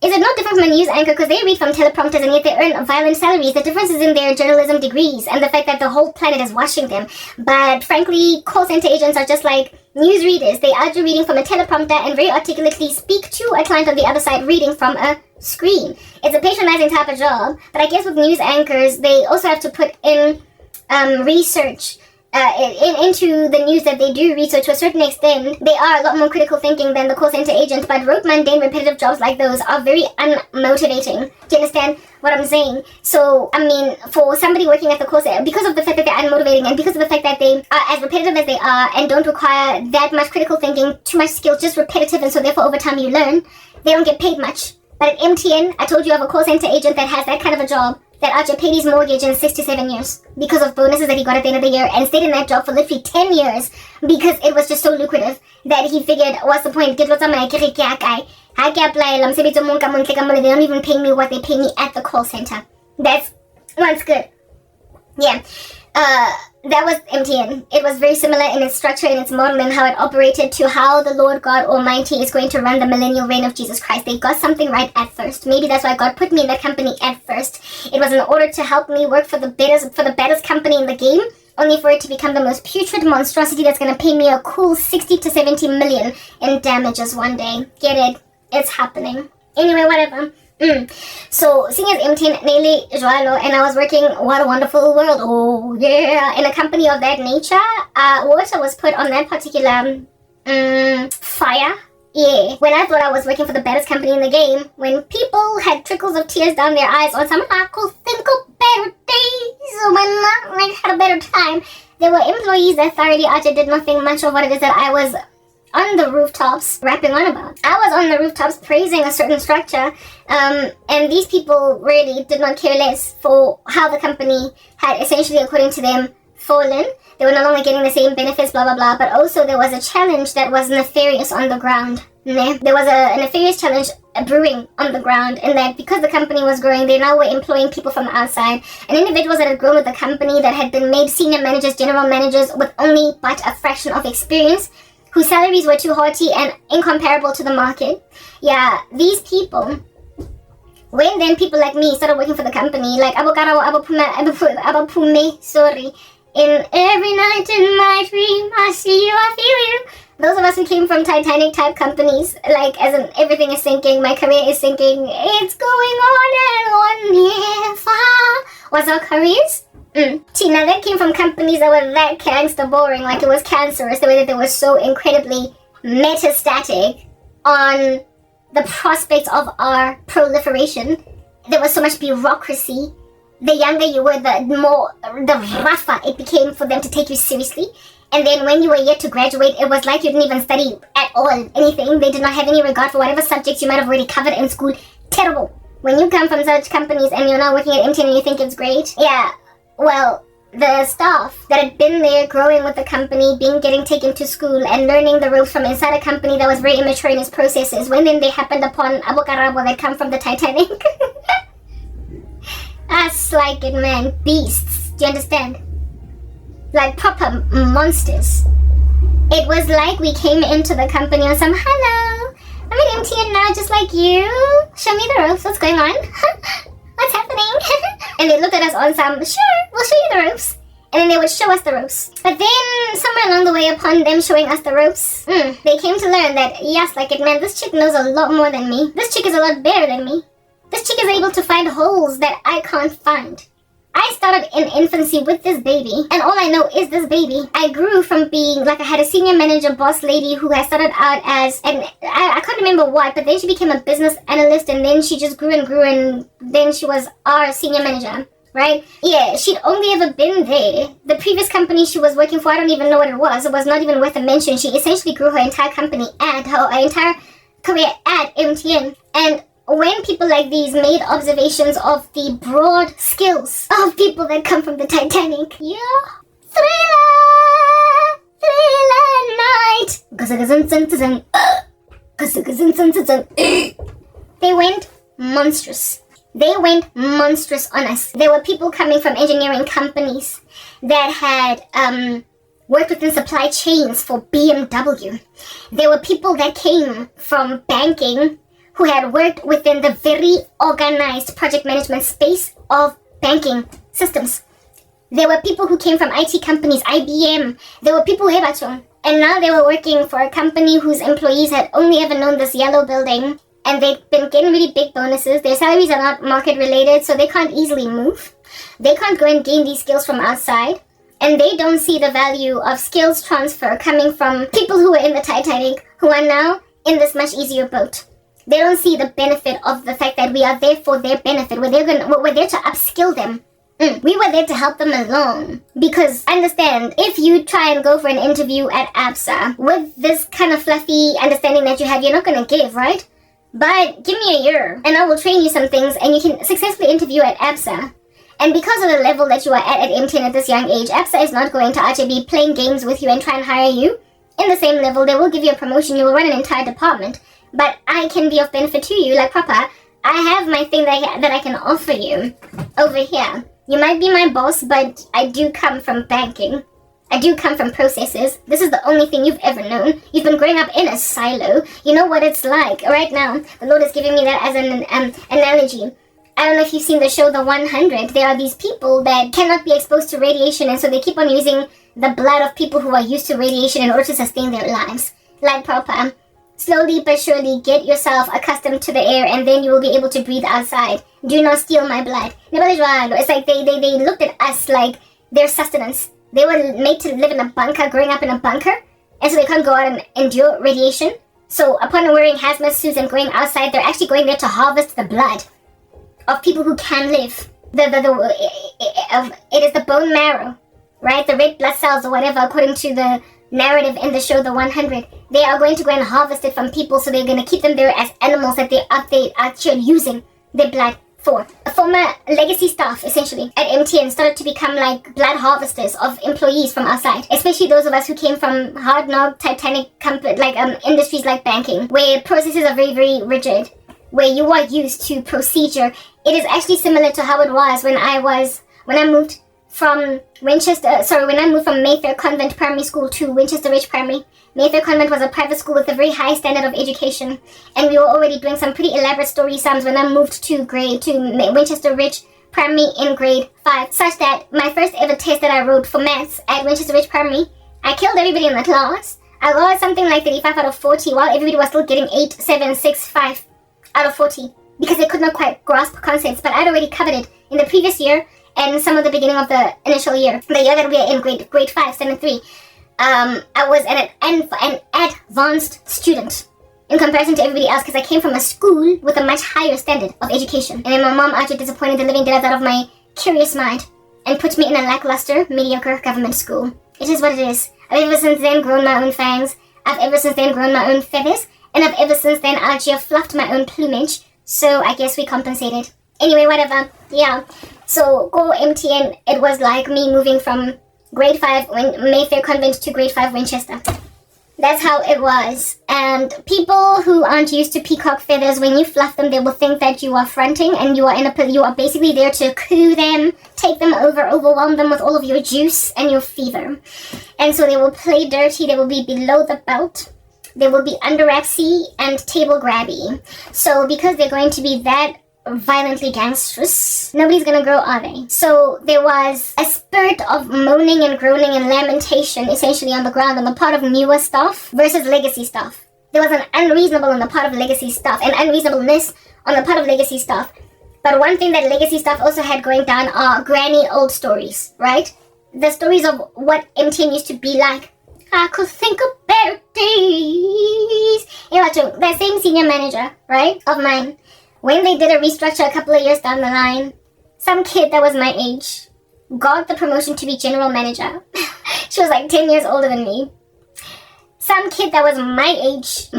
is it not different from a news anchor because they read from teleprompters and yet they earn violent salaries? The difference is in their journalism degrees and the fact that the whole planet is watching them. But frankly, call center agents are just like newsreaders. They are reading from a teleprompter and very articulately speak to a client on the other side reading from a screen. It's a patronizing type of job, but I guess with news anchors, they also have to put in research into the news that they do research. To a certain extent, they are a lot more critical thinking than the call center agent, but rote, mundane, repetitive jobs like those are very unmotivating. Do you understand what I'm saying? So, I mean, for somebody working at the call center, because of the fact that they're unmotivating and because of the fact that they are as repetitive as they are and don't require that much critical thinking, too much skill, just repetitive, and so therefore over time you learn, they don't get paid much. But at MTN, I told you I have a call center agent that has that kind of a job that Archer paid his mortgage in 6 to 7 years because of bonuses that he got at the end of the year and stayed in that job for literally 10 years because it was just so lucrative that he figured, what's the point? They don't even pay me what they pay me at the call center. That's good. Yeah. That was MTN. It was very similar in its structure, in its model, and how it operated to how the Lord God Almighty is going to run the millennial reign of Jesus Christ. They got something right at first. Maybe that's why God put me in that company at first. It was in order to help me work for the baddest company in the game, only for it to become the most putrid monstrosity that's going to pay me a cool 60 to 70 million in damages one day. Get it? It's happening. Anyway, whatever. So, seeing as MTN Nele Joalo, and I was working, what a wonderful world, oh yeah, in a company of that nature, water was put on that particular fire. Yeah, when I thought I was working for the baddest company in the game, when people had trickles of tears down their eyes on some better days, when I had a better time, there were employees that thoroughly did not think much of what it is that I was on the rooftops rapping on about. I was on the rooftops praising a certain structure, and these people really did not care less for how the company had essentially, according to them, fallen. They were no longer getting the same benefits, blah blah blah, but also there was a challenge that was nefarious on the ground. There was a nefarious challenge brewing on the ground, in that because the company was growing, they now were employing people from the outside, and individuals that had grown with the company, that had been made senior managers, general managers with only but a fraction of experience, whose salaries were too haughty and incomparable to the market. Yeah, these people, when then people like me started working for the company, like Abapume, sorry, in every night in my dream, I see you, I feel you. Those of us who came from Titanic type companies, like as in everything is sinking, my career is sinking, it's going on and on, yeah, far. What's our careers? Now that came from companies that were that gangster boring, like it was cancerous, the way that they were so incredibly metastatic on the prospects of our proliferation. There was so much bureaucracy. The younger you were, the rougher it became for them to take you seriously. And then when you were yet to graduate, it was like you didn't even study at all, anything. They did not have any regard for whatever subjects you might have already covered in school. Terrible. When you come from such companies and you're now working at MTN and you think it's great, yeah. Well, the staff that had been there growing with the company, getting taken to school and learning the ropes from inside a company that was very immature in its processes, when then they happened upon Karabo that come from the Titanic. Us like it, man, beasts. Do you understand? Like proper monsters. It was like we came into the company on some, hello, I'm at MTN now just like you. Show me the ropes, what's going on? What's happening? And they looked at us on some, sure, we'll show you the ropes. And then they would show us the ropes. But then, somewhere along the way, upon them showing us the ropes, they came to learn that, yes, like it, man, this chick knows a lot more than me. This chick is a lot better than me. This chick is able to find holes that I can't find. I started in infancy with this baby, and all I know is this baby. I grew from being, like I had a senior manager boss lady who had started out as, and I can't remember what, but then she became a business analyst, and then she just grew and grew, and then she was our senior manager, right? Yeah, she'd only ever been there. The previous company she was working for, I don't even know what it was. It was not even worth a mention. She essentially grew her entire company and her entire career at MTN, and when people like these made observations of the broad skills of people that come from the Titanic, yeah, thriller night, they went monstrous. They went monstrous on us. There were people coming from engineering companies that had worked within supply chains for BMW. There were people that came from banking who had worked within the very organized project management space of banking systems. There were people who came from IT companies, IBM. There were people who and now they were working for a company whose employees had only ever known this yellow building, and they've been getting really big bonuses. Their salaries are not market related, so they can't easily move. They can't go and gain these skills from outside, and they don't see the value of skills transfer coming from people who were in the Titanic, who are now in this much easier boat. They don't see the benefit of the fact that we are there for their benefit. We're there to upskill them. We were there to help them along. Because, understand, if you try and go for an interview at ABSA with this kind of fluffy understanding that you have, you're not going to give, right? But give me a year, and I will train you some things, and you can successfully interview at ABSA. And because of the level that you are at MTN at this young age, ABSA is not going to actually be playing games with you and try and hire you in the same level. They will give you a promotion. You will run an entire department. But I can be of benefit to you, like Papa. I have my thing that I can offer you over here. You might be my boss, but I do come from banking. I do come from processes. This is the only thing you've ever known. You've been growing up in a silo. You know what it's like. Right now, the Lord is giving me that as an analogy. I don't know if you've seen the show The 100. There are these people that cannot be exposed to radiation, and so they keep on using the blood of people who are used to radiation in order to sustain their lives. Like Papa. Slowly but surely get yourself accustomed to the air, and then you will be able to breathe outside. Do not steal my blood. It's like they looked at us like their sustenance. They were made to live in a bunker, growing up in a bunker, and so they can't go out and endure radiation. So upon wearing hazmat suits and going outside, they're actually going there to harvest the blood of people who can live. It is the bone marrow, right? The red blood cells or whatever, according to the narrative in the show The 100. They are going to go and harvest it from people, so they're going to keep them there as animals that they are actually using their blood for. A former legacy staff, essentially, at MTN started to become like blood harvesters of employees from outside, especially those of us who came from hard-knock Titanic industries like banking, where processes are very, very rigid, where you are used to procedure. It is actually similar to how it was when I moved from Mayfair Convent Primary School to Winchester Ridge Primary. Mayfair Convent was a private school with a very high standard of education, and we were already doing some pretty elaborate story sums when I moved to Winchester Ridge Primary in grade 5, such that my first ever test that I wrote for maths at Winchester Ridge Primary, I killed everybody in the class. I got something like 35 out of 40, while everybody was still getting 8, 7, 6, 5 out of 40, because they could not quite grasp concepts, but I'd already covered it in the previous year and some of the beginning of the initial year, the year that we are in grade 5, 7, 3. I was an advanced student in comparison to everybody else, because I came from a school with a much higher standard of education. And then my mom actually disappointed the living daylights out of my curious mind and put me in a lackluster, mediocre government school. It is what it is. I've ever since then grown my own fangs. I've ever since then grown my own feathers. And I've ever since then actually fluffed my own plumage. So I guess we compensated. Anyway, whatever. Yeah. So go MTN, it was like me moving from grade 5 Mayfair Convent to grade 5 Winchester. That's how it was. And people who aren't used to peacock feathers, when you fluff them, they will think that you are fronting, and you are basically there to coo them, take them over, overwhelm them with all of your juice and your fever. And so they will play dirty. They will be below the belt. They will be underaxy and table grabby. So because they're going to be that violently gangsterous, nobody's gonna grow, are they? So there was a spirit of moaning and groaning and lamentation essentially on the ground on the part of newer staff versus legacy staff. There was an unreasonable on the part of legacy staff and unreasonableness on the part of legacy staff. But one thing that legacy staff also had going down are granny old stories, right? The stories of what MTN used to be like. I could think of better days. That same senior manager, right, of mine, when they did a restructure a couple of years down the line, some kid that was my age got the promotion to be general manager. She was like 10 years older than me. Some kid that was my age,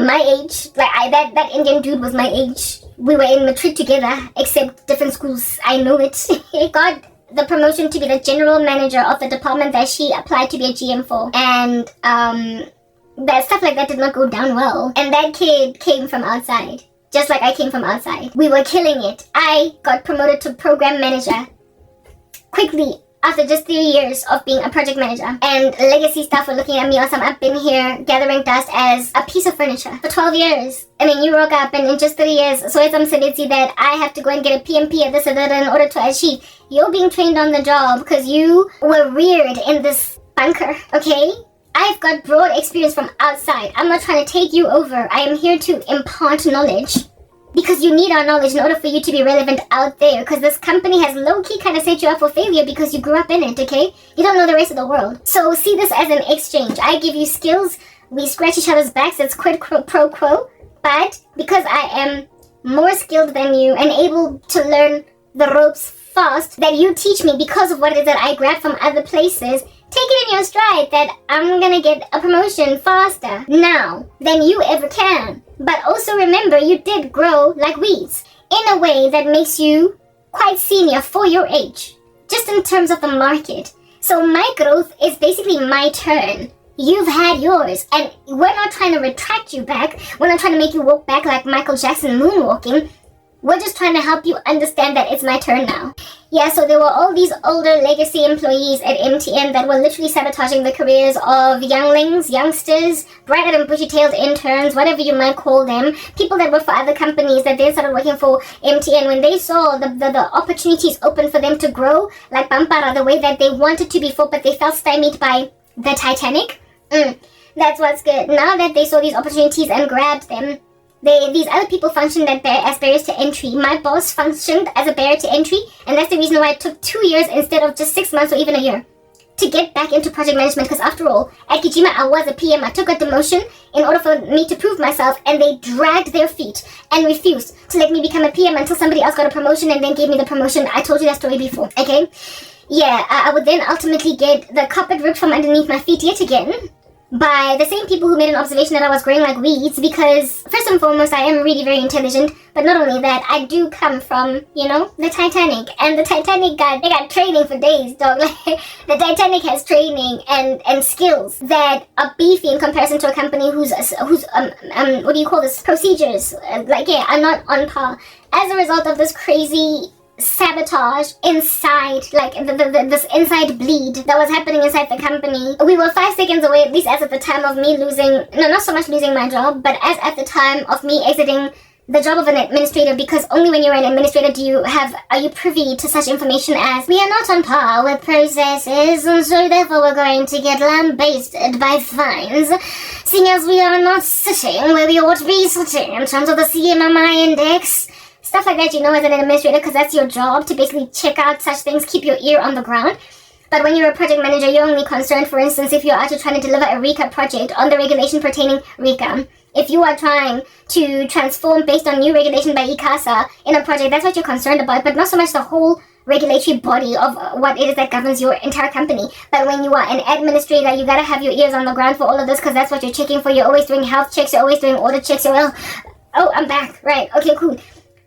that Indian dude was my age. We were in matric together, except different schools. I know it. He got the promotion to be the general manager of the department that she applied to be a GM for. And that stuff like that did not go down well. And that kid came from outside. Just like I came from outside. We were killing it. I got promoted to program manager quickly after just 3 years of being a project manager. And legacy staff were looking at me awesome. I've been here gathering dust as a piece of furniture for 12 years. I mean, you rock up and in just 3 years, so it's something that I have to go and get a PMP at this or that in order to achieve. You're being trained on the job because you were reared in this bunker, okay? I've got broad experience from outside. I'm not trying to take you over. I am here to impart knowledge. Because you need our knowledge in order for you to be relevant out there. Because this company has low-key kind of set you up for failure because you grew up in it, okay? You don't know the rest of the world. So see this as an exchange. I give you skills. We scratch each other's backs. It's quid pro quo. But because I am more skilled than you and able to learn the ropes fast, that you teach me because of what it is that I grab from other places, take it in your stride that I'm gonna get a promotion faster now than you ever can. But also remember, you did grow like weeds in a way that makes you quite senior for your age, just in terms of the market. So my growth is basically my turn. You've had yours, and we're not trying to retract you back. We're not trying to make you walk back like Michael Jackson moonwalking. We're just trying to help you understand that it's my turn now. Yeah, so there were all these older legacy employees at MTN that were literally sabotaging the careers of younglings, youngsters, bright-eyed and bushy-tailed interns, whatever you might call them, people that work for other companies that then started working for MTN. When they saw the opportunities open for them to grow, like Pampara, the way that they wanted to before, but they felt stymied by the Titanic. That's what's good. Now that they saw these opportunities and grabbed them, these other people functioned as barriers to entry. My boss functioned as a barrier to entry, and that's the reason why it took 2 years instead of just 6 months or even a year to get back into project management. Because after all, at Kijima, I was a PM. I took a demotion in order for me to prove myself, and they dragged their feet and refused to let me become a PM until somebody else got a promotion and then gave me the promotion. I told you that story before, okay? Yeah, I would then ultimately get the carpet ripped from underneath my feet yet again by the same people who made an observation that I was growing like weeds, because first and foremost, I am really very intelligent, but not only that, I do come from, you know, the Titanic, and the Titanic they got training for days, dog. Like, the Titanic has training and skills that are beefy in comparison to a company whose what do you call this, procedures, are not on par. As a result of this crazy sabotage inside, like this inside bleed that was happening inside the company. We were 5 seconds away, at least as at the time of me not so much losing my job, but as at the time of me exiting the job of an administrator, because only when you're an administrator are you privy to such information as, we are not on par with processes, and so therefore we're going to get lambasted by fines, seeing as we are not sitting where we ought to be sitting in terms of the CMMI index. Stuff like that, you know, as an administrator, because that's your job, to basically check out such things, keep your ear on the ground. But when you're a project manager, you're only concerned, for instance, if you're actually trying to deliver a RECA project on the regulation pertaining RECA. If you are trying to transform based on new regulation by ICASA in a project, that's what you're concerned about, but not so much the whole regulatory body of what it is that governs your entire company. But when you are an administrator, you gotta have your ears on the ground for all of this, because that's what you're checking for. You're always doing health checks, you're always doing audit checks, oh, I'm back, right, okay, cool.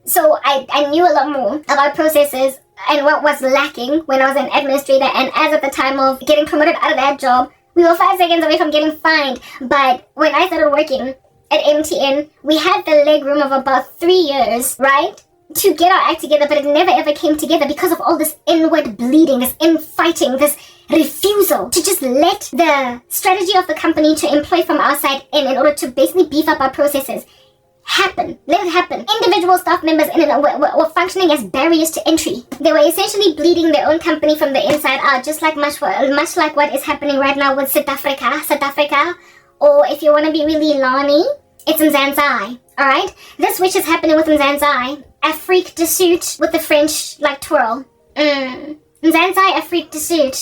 So I knew a lot more about processes and what was lacking when I was an administrator, and as at the time of getting promoted out of that job, we were 5 seconds away from getting fined. But when I started working at MTN, we had the leg room of about 3 years, right, to get our act together, but it never ever came together because of all this inward bleeding, this infighting, this refusal to just let the strategy of the company to employ from outside in order to basically beef up our processes happen. Let it happen. Individual staff members were functioning as barriers to entry. They were essentially bleeding their own company from the inside out, just like much like what is happening right now with South Africa, or if you want to be really Lani, it's in Mzansi. Alright? This which is happening with Mzansi, Afrique du Sud with the French like twirl. Mzansi, Afrique du Sud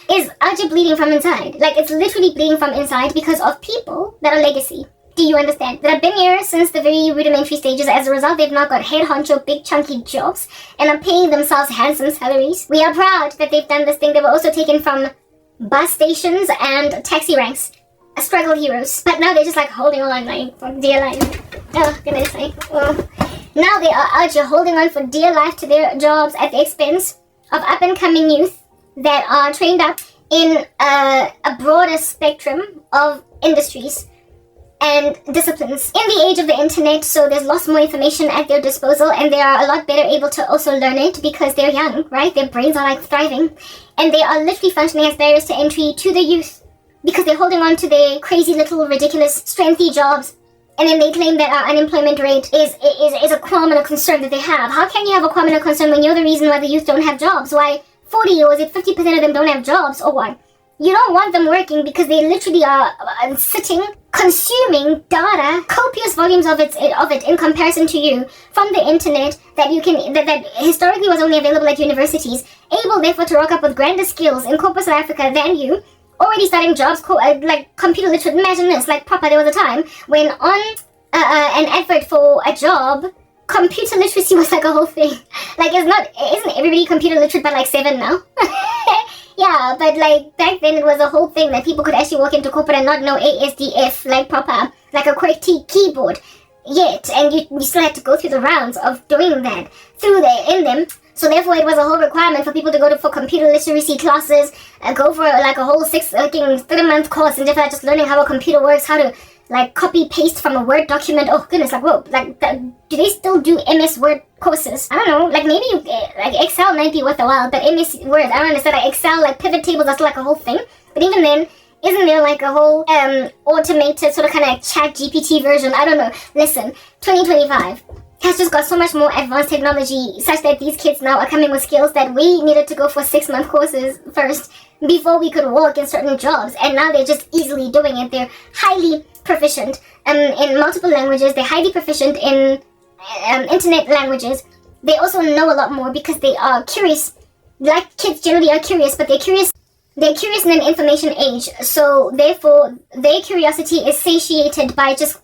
is actually bleeding from inside. Like, it's literally bleeding from inside because of people that are legacy. Do you understand? That have been here since the very rudimentary stages. As a result, they've now got head honcho, big chunky jobs and are paying themselves handsome salaries. We are proud that they've done this thing. They were also taken from bus stations and taxi ranks. Struggle heroes. But now they're just like holding on like for dear life. Oh, goodness sake. Oh. Now they are out here holding on for dear life to their jobs at the expense of up-and-coming youth that are trained up in a broader spectrum of industries. and disciplines. In the age of the internet, so there's lots more information at their disposal, and they are a lot better able to also learn it because they're young, right? Their brains are like thriving, and they are literally functioning as barriers to entry to the youth because they're holding on to their crazy little ridiculous strengthy jobs. And then they claim that our unemployment rate is a qualm and a concern that they have. How can you have a qualm and a concern when you're the reason why the youth don't have jobs? Why 40 or is it 50% of them don't have jobs, or what? You don't want them working because they literally are sitting, consuming data, copious volumes of it in comparison to you from the internet that historically was only available at universities, able therefore to rock up with grander skills in corporate South Africa than you, already starting jobs like computer literate. Imagine this, like proper, there was a time when on an advert for a job, computer literacy was like a whole thing. Like isn't everybody computer literate by like 7 now? Yeah, but like back then it was a whole thing that people could actually walk into corporate and not know ASDF like proper, like a QWERTY keyboard yet, and you still had to go through the rounds of doing that in them. So therefore it was a whole requirement for people to go for computer literacy classes, go for like a whole 3-month course and just learning how a computer works, how to like copy paste from a Word document. Oh goodness, like whoa, like do they still do MS Word courses? I don't know, like maybe like Excel might be worth a while, but MS Word, I don't understand. Like Excel, like pivot tables, that's like a whole thing. But even then, isn't there like a whole automated sort of kind of like chat GPT version? I don't know. Listen, 2025 has just got so much more advanced technology such that these kids now are coming with skills that we needed to go for 6-month courses first before we could work in certain jobs, and now they're just easily doing it. They're highly proficient in multiple languages. They're highly proficient in internet languages. They also know a lot more because they are curious. Like kids generally are curious, but they're curious in an information age. So therefore, their curiosity is satiated by just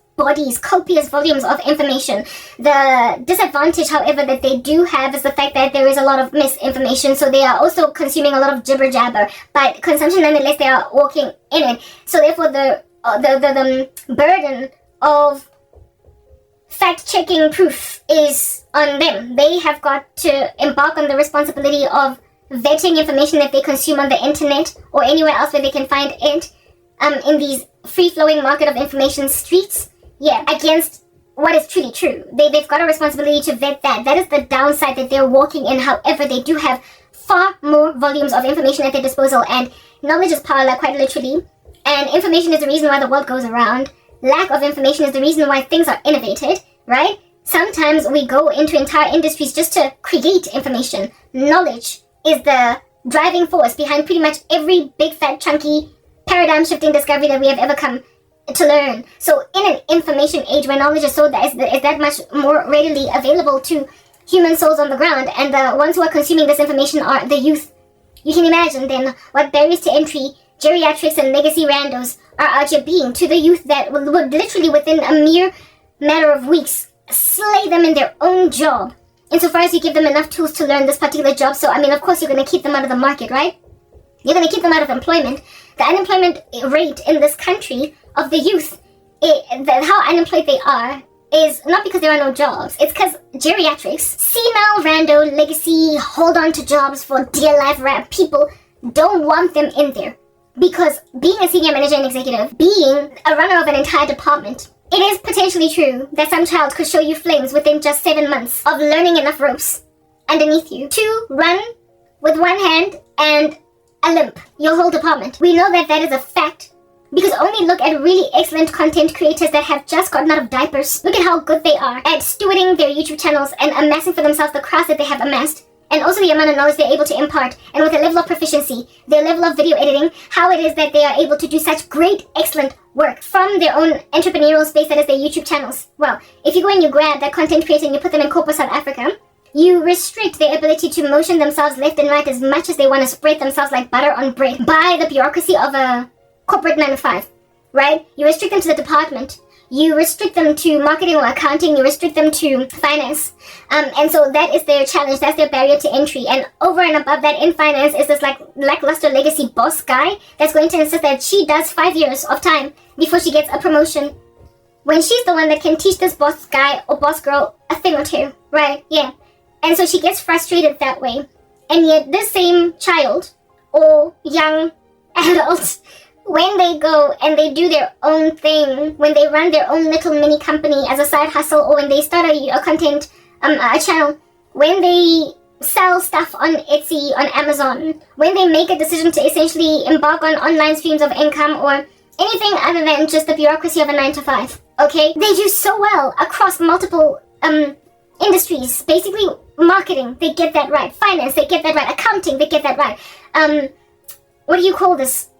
copious volumes of information. The disadvantage, however, that they do have is the fact that there is a lot of misinformation, so they are also consuming a lot of jibber jabber, but consumption nonetheless, they are walking in it. So therefore the burden of fact-checking proof is on them. They have got to embark on the responsibility of vetting information that they consume on the internet or anywhere else where they can find it, in these free-flowing market of information streets, against what is truly true. They've got a responsibility to vet that. That is the downside that they're walking in. However, they do have far more volumes of information at their disposal, and knowledge is power, like quite literally. And information is the reason why the world goes around. Lack of information is the reason why things are innovated, right? Sometimes we go into entire industries just to create information. Knowledge is the driving force behind pretty much every big, fat, chunky, paradigm-shifting discovery that we have ever come to learn. So in an information age where knowledge is that much more readily available to human souls on the ground, and the ones who are consuming this information are the youth, you can imagine then what barriers to entry geriatrics and legacy randos are out here being to the youth that would literally within a mere matter of weeks slay them in their own job, insofar as you give them enough tools to learn this particular job. So I mean, of course you're going to keep them out of the market, right? You're going to keep them out of employment. The unemployment rate in this country of the youth, how unemployed they are, is not because there are no jobs. It's because geriatrics, senile, rando, legacy, hold on to jobs for dear life rap people don't want them in there. Because being a senior manager and executive, being a runner of an entire department, it is potentially true that some child could show you flames within just 7 months of learning enough ropes underneath you to run with one hand and a limp your whole department. We know that that is a fact because only look at really excellent content creators that have just gotten out of diapers. Look at how good they are at stewarding their YouTube channels and amassing for themselves the craft that they have amassed, and also the amount of knowledge they're able to impart, and with a level of proficiency, their level of video editing, how it is that they are able to do such great, excellent work from their own entrepreneurial space that is their YouTube channels. Well, if you go and you grab that content creator and you put them in corporate South Africa, you restrict their ability to motion themselves left and right as much as they want to spread themselves like butter on bread by the bureaucracy of a corporate 9-to-5, right? You restrict them to the department. You restrict them to marketing or accounting. You restrict them to finance. And so that is their challenge. That's their barrier to entry. And over and above that, in finance, is this like lackluster legacy boss guy that's going to insist that she does 5 years of time before she gets a promotion, when she's the one that can teach this boss guy or boss girl a thing or two, right? Yeah. And so she gets frustrated that way. And yet this same child or young adult when they go and they do their own thing, when they run their own little mini company as a side hustle, or when they start a content a channel, when they sell stuff on Etsy, on Amazon, when they make a decision to essentially embark on online streams of income or anything other than just the bureaucracy of a 9-to-5, okay? They do so well across multiple industries. Basically, marketing, they get that right. Finance, they get that right. Accounting, they get that right. What do you call this?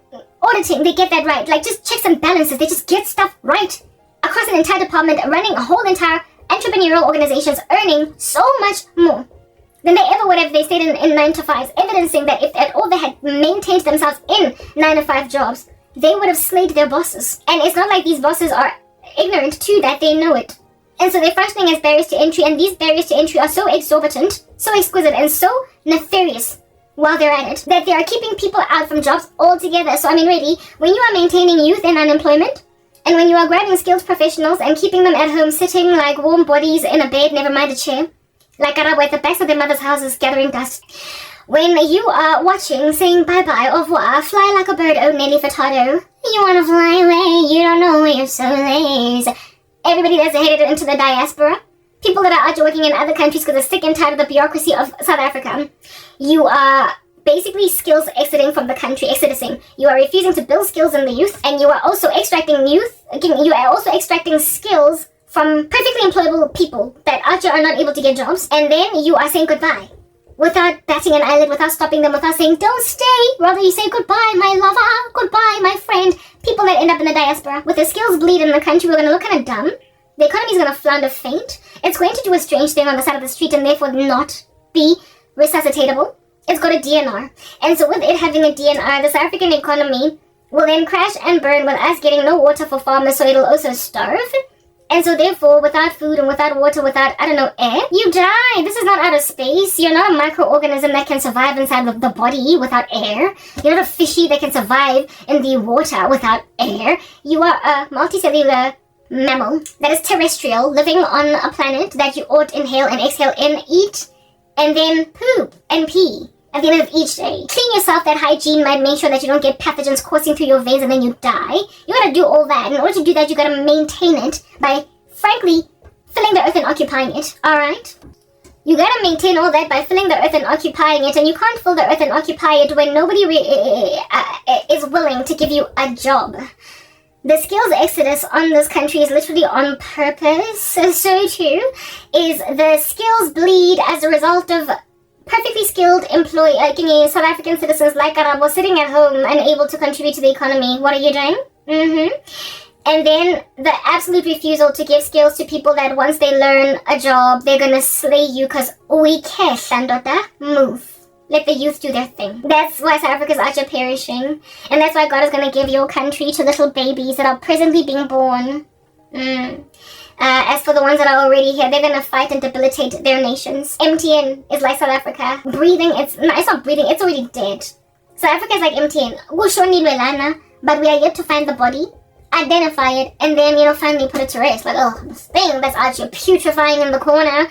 Auditing, they get that right. Like, just checks and balances, they just get stuff right across an entire department, running a whole entire entrepreneurial organizations, earning so much more than they ever would have if they stayed in 9-to-5s, evidencing that if at all they had maintained themselves in 9-to-5 jobs, they would have slayed their bosses. And it's not like these bosses are ignorant to that, they know it. And so they're functioning as barriers to entry, and these barriers to entry are so exorbitant, so exquisite, and so nefarious while they're at it, that they are keeping people out from jobs altogether. So I mean, really, when you are maintaining youth in unemployment, and when you are grabbing skilled professionals and keeping them at home sitting like warm bodies in a bed, never mind a chair, like Karabo at the backs of their mother's houses gathering dust, when you are watching, saying bye-bye, au revoir, fly like a bird, oh Nelly Furtado, you wanna fly away, you don't know where you're so lazy. Everybody that's headed into the diaspora, people that are out working in other countries because they're sick and tired of the bureaucracy of South Africa, you are basically skills exiting from the country, exodusing. You are refusing to build skills in the youth, and you are also extracting skills from perfectly employable people that out here are not able to get jobs, and then you are saying goodbye without batting an eyelid, without stopping them, without saying don't stay. Rather you say goodbye my lover, goodbye my friend. People that end up in the diaspora with their skills bleed in the country, we're going to look kind of dumb. The economy is going to flounder faint. It's going to do a strange thing on the side of the street and therefore not be resuscitatable. It's got a DNR. And so with it having a DNR, the South African economy will then crash and burn with us getting no water for farmers, so it'll also starve. And so therefore, without food and without water, without, air, you die. This is not outer space. You're not a microorganism that can survive inside of the body without air. You're not a fishy that can survive in the water without air. You are a multicellular mammal that is terrestrial, living on a planet that you ought inhale and exhale in, eat, and then poop and pee at the end of each day. Clean yourself, that hygiene might make sure that you don't get pathogens coursing through your veins and then you die. You gotta do all that. In order to do that, you gotta maintain it by, frankly, filling the earth and occupying it, alright? You gotta maintain all that by filling the earth and occupying it, and you can't fill the earth and occupy it when nobody is willing to give you a job. The skills exodus on this country is literally on purpose. So too is the skills bleed as a result of perfectly skilled South African citizens like Karabo sitting at home unable to contribute to the economy. What are you doing? And then the absolute refusal to give skills to people that once they learn a job, they're gonna slay you because we care, Shandota. Move. Let the youth do their thing. That's why South Africa's out here perishing. And that's why God is going to give your country to little babies that are presently being born. As for the ones that are already here, they're going to fight and debilitate their nations. MTN is like South Africa. Breathing, it's not breathing, it's already dead. South Africa is like MTN. But we are yet to find the body, identify it, and then, finally put it to rest. Like, oh, this thing that's out here putrefying in the corner.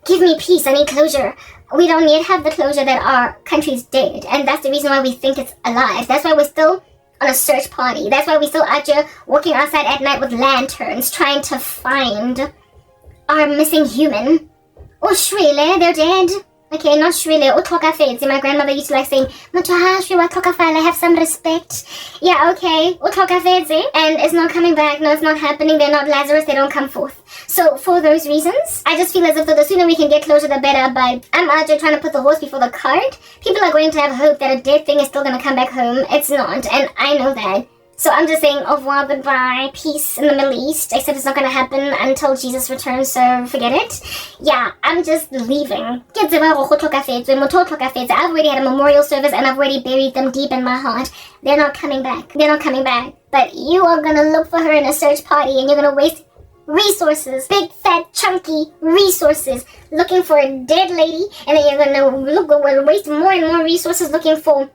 Give me peace, I need closure. We don't yet have the closure that our country's dead, and that's the reason why we think it's alive. That's why we're still on a search party. That's why we're still out here walking outside at night with lanterns, trying to find our missing human. Oh, Shrile, they're dead. Okay, not Shrile, Utokafedzi. My grandmother used to like saying, Matohashri wa Tokafala, have some respect. Yeah, okay, Utokafedzi. And it's not coming back. No, it's not happening. They're not Lazarus. They don't come forth. So for those reasons, I just feel as if the sooner we can get closure, the better. But I'm out here trying to put the horse before the cart. People are going to have hope that a dead thing is still going to come back home. It's not, and I know that. So I'm just saying au revoir, goodbye, peace in the Middle East, except it's not going to happen until Jesus returns, so forget it. Yeah, I'm just leaving. I've already had a memorial service and I've already buried them deep in my heart. They're not coming back. They're not coming back. But you are going to look for her in a search party and you're going to waste resources, big, fat, chunky resources, looking for a dead lady, and then you're going to waste more and more resources looking for,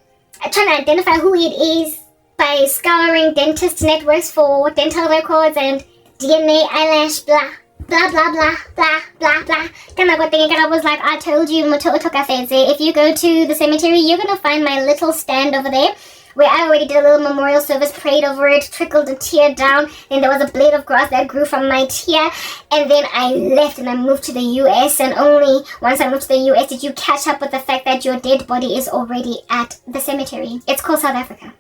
trying to identify who it is, by scouring dentist networks for dental records and DNA, eyelash, blah, blah, blah, blah, blah, blah, blah. I was like, I told you, if you go to the cemetery, you're going to find my little stand over there where I already did a little memorial service, prayed over it, trickled a tear down, then there was a blade of grass that grew from my tear, and then I left and I moved to the US, and only once I moved to the US did you catch up with the fact that your dead body is already at the cemetery. It's called South Africa.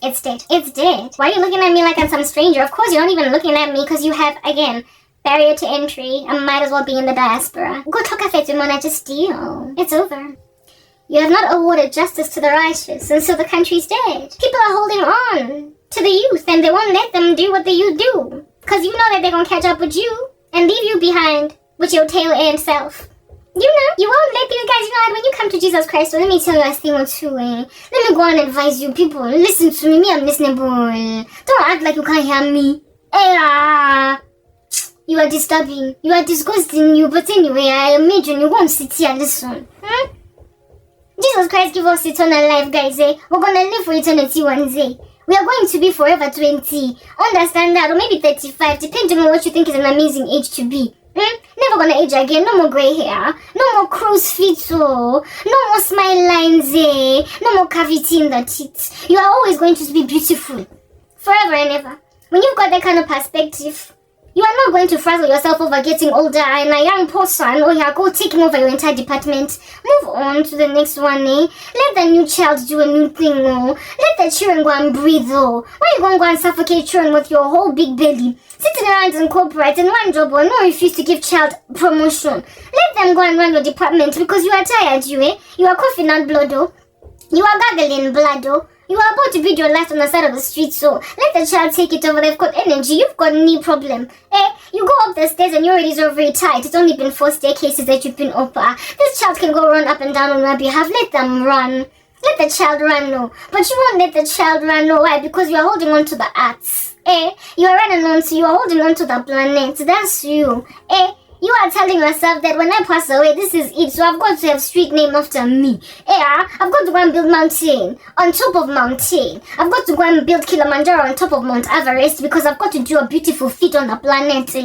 It's dead. It's dead. Why are you looking at me like I'm some stranger? Of course you're not even looking at me because you have, again, barrier to entry. I might as well be in the diaspora. Go talk a Mona, just deal. It's over. You have not awarded justice to the righteous, and so the country's dead. People are holding on to the youth, and they won't let them do what the youth do. Because you know that they're going to catch up with you and leave you behind with your tail end self. You know, you won't let these guys, you know, when you come to Jesus Christ, let me tell you a thing or two, Let me go and advise you people. Listen to me, I'm listenable. Don't act like you can't hear me. You are disturbing. You are disgusting you. But anyway, I imagine you won't sit here and listen. Jesus Christ give us eternal life, guys. We're going to live for eternity one day. We are going to be forever 20. Understand that? Or maybe 35, depending on what you think is an amazing age to be. Never gonna age again. No more grey hair. No more crow's feet. No more smile lines. No more cavity in the teeth. You are always going to be beautiful. Forever and ever. When you've got that kind of perspective, you are not going to frazzle yourself over getting older and a young person or you're taking over your entire department. Move on to the next one, Let the new child do a new thing, Let the children go and breathe, Why are you going to go and suffocate children with your whole big belly? Sitting around in corporate in one job or no refuse to give child promotion. Let them go and run your department because you are tired, You are coughing out blood, You are gargling blood, You are about to build your life on the side of the street, so let the child take it over. They've got energy. You've got knee problem. You go up the stairs and your already are very tight. It's only been 4 staircases that you've been up. This child can go run up and down on your behalf. Let them run. Let the child run, no. But you won't let the child run, no. Why? Because you are holding on to the arts. You are running on to, you are holding on to the planet. That's you. You are telling yourself that when I pass away, this is it. So I've got to have street name after me. I've got to go and build mountain on top of mountain. I've got to go and build Kilimanjaro on top of Mount Everest because I've got to do a beautiful feat on the planet.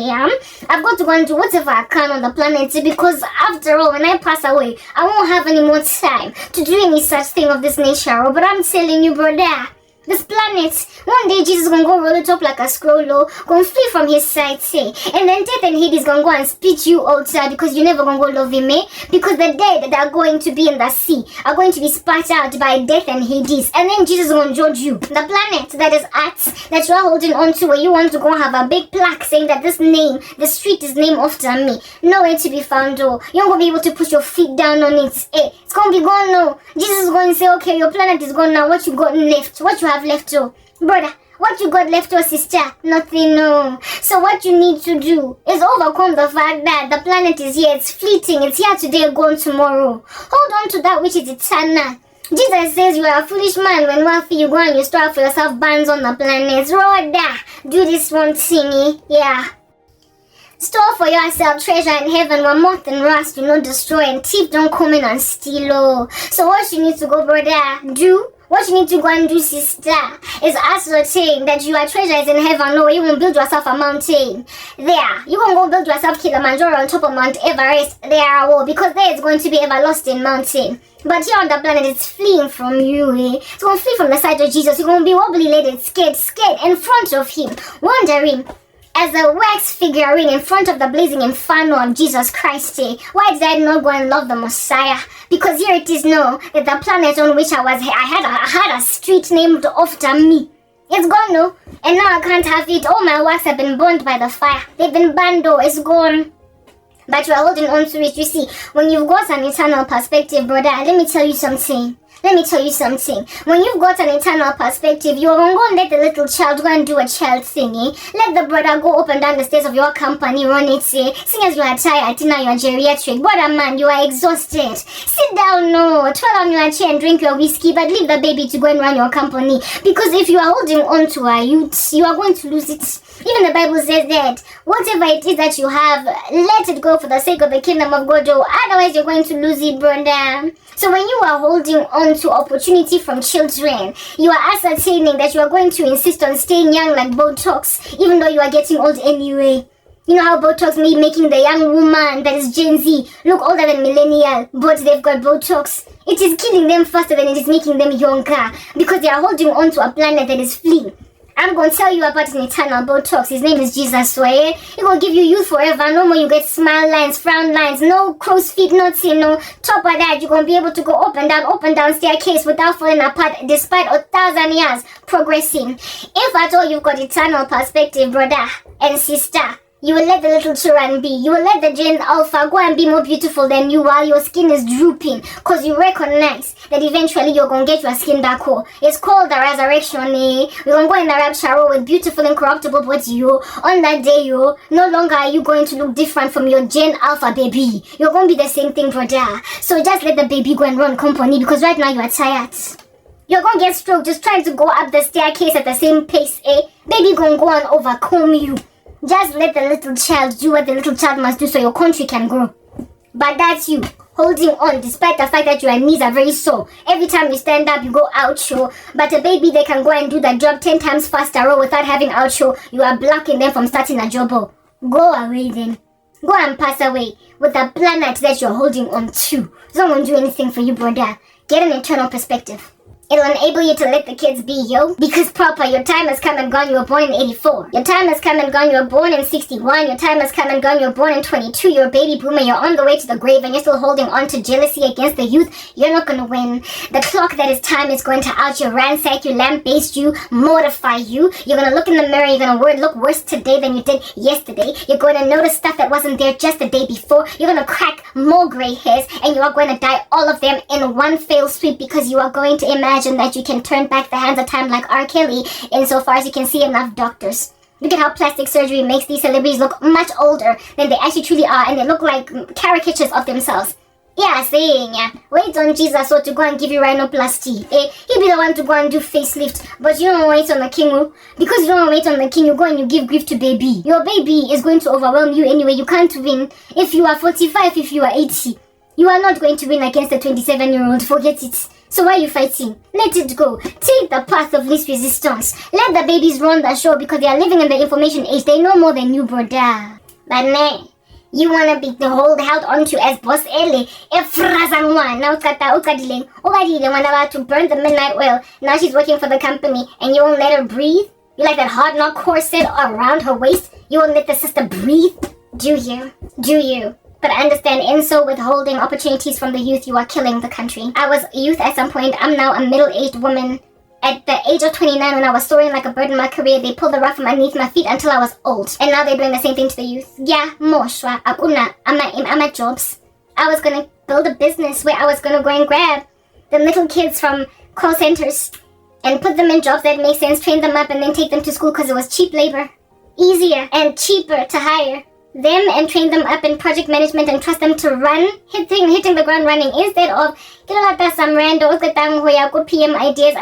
I've got to go and do whatever I can on the planet because after all, when I pass away, I won't have any more time to do any such thing of this nature. But I'm telling you, brother, this planet, one day Jesus is going to go roll it up like a scroll, going to flee from his sight, and then death and Hades going to go and spit you outside because you're never going to go love him, because the dead that are going to be in the sea are going to be spat out by death and Hades, and then Jesus is going to judge you. The planet that is at, that you are holding on to, where you want to go have a big plaque saying that this name, the street is named after me, nowhere to be found, You're going to be able to put your feet down on it, It's going to be gone, no. Jesus is going to say, okay, your planet is gone now, what you got left? What you have left, brother, what you got left, sister? Nothing, no. So what you need to do is overcome the fact that the planet is here, it's fleeting, it's here today, gone tomorrow. Hold on to that which is eternal. Jesus says you are a foolish man when wealthy you go and you store for yourself bands on the planet. Brother, do this one thing, Store for yourself treasure in heaven where moth and rust do not destroy and thief don't come in and steal. So what you need to go, brother, do? What you need to go and do, sister, is ascertain that your treasure is in heaven. No, you won't build yourself a mountain. There, you won't go build yourself Kilimanjaro on top of Mount Everest. There, because there is going to be everlasting mountain. But here on the planet, it's fleeing from you, It's going to flee from the sight of Jesus. You're going to be wobbly-legged, scared in front of him, wondering, as a wax figurine in front of the blazing inferno of Jesus Christ. Why did I not go and love the Messiah? Because here it is now that the planet on which I had a street named after me. It's gone now, and now I can't have it. All my works have been burned by the fire. They've been burned, it's gone. But you are holding on to it. You see, when you've got an eternal perspective, brother, let me tell you something. When you've got an eternal perspective, you're going to let the little child go and do a child thing, Let the brother go up and down the stairs of your company, run it, Seeing as you are tired, now you are geriatric. Brother man, you are exhausted. Sit down, no. Twirl on your chair and drink your whiskey, but leave the baby to go and run your company. Because if you are holding on to a youth, you are going to lose it. Even the Bible says that whatever it is that you have, let it go for the sake of the kingdom of God. Otherwise, you're going to lose it, brother. So when you are holding on to opportunity from children, you are ascertaining that you are going to insist on staying young like Botox, even though you are getting old anyway. You know how Botox may be making the young woman that is Gen Z look older than millennial, but they've got Botox. It is killing them faster than it is making them younger because they are holding on to a planet that is fleeing. I'm going to tell you about an eternal Botox. His name is Jesus, so it will give you youth forever. No more you get smile lines, frown lines, no crow's feet, nothing, no. Top of that, you're going to be able to go up and down staircase without falling apart despite 1,000 years progressing. If at all you've got eternal perspective, brother and sister, you will let the little children be. You will let the Gen Alpha go and be more beautiful than you while your skin is drooping. Because you recognize that eventually you're going to get your skin back home. It's called the resurrection, eh? We're going to go in the rapture with beautiful incorruptible body, yo. On that day, yo, no longer are you going to look different from your Gen Alpha baby. You're going to be the same thing, brother. So just let the baby go and run company because right now you are tired. You're going to get stroke just trying to go up the staircase at the same pace, eh? Baby going to go and overcome you. Just let the little child do what the little child must do so your country can grow. But that's you, holding on despite the fact that your knees are very sore. Every time you stand up, you go out show. But a baby, they can go and do the job 10 times faster without having out show. You are blocking them from starting a job. Go away then. Go and pass away with the planet that you're holding on to. It's not going to do anything for you, brother. Get an internal perspective. It'll enable you to let the kids be, yo. Because proper, your time has come and gone. You were born in 84. Your time has come and gone. You were born in 61. Your time has come and gone. You were born in 22. You're a baby boomer. You're on the way to the grave and you're still holding on to jealousy against the youth. You're not going to win. The clock that is time is going to out you, ransack you, lambaste you, mortify you. You're going to look in the mirror. You're going to look worse today than you did yesterday. You're going to notice stuff that wasn't there just the day before. You're going to crack more gray hairs and you are going to dye all of them in one fell swoop because you are going to imagine that you can turn back the hands of time like R. Kelly insofar as you can see enough doctors. Look at how plastic surgery makes these celebrities look much older than they actually truly are and they look like caricatures of themselves. Yeah, saying, yeah, wait on Jesus or to go and give you rhinoplasty. He'll be the one to go and do facelift, but you don't wait on the king. Because you don't wait on the king, you go and you give grief to baby. Your baby is going to overwhelm you anyway. You can't win. If you are 45, if you are 80, you are not going to win against a 27-year-old. Forget it. So why are you fighting? Let it go. Take the path of least resistance. Let the babies run the show because they are living in the information age. They know more than you, brother. But nah, you wanna be the hold held onto as boss Ele. Hlongwane. Now ukadileng wanna to burn the midnight oil. Now she's working for the company and you won't let her breathe? You like that hard knock corset around her waist? You won't let the sister breathe? Do you? Do you? But understand, in so withholding opportunities from the youth, you are killing the country. I was youth at some point. I'm now a middle-aged woman. At the age of 29, when I was soaring like a bird in my career, they pulled the rug from underneath my feet until I was old. And now they're doing the same thing to the youth. Yeah, moshwa, akuna, I'm at jobs. I was gonna build a business where I was gonna go and grab the little kids from call centers and put them in jobs that make sense, train them up, and then take them to school because it was cheap labor. Easier and cheaper to hire them and train them up in project management and trust them to run, hitting the ground running instead of some rando PM ideas,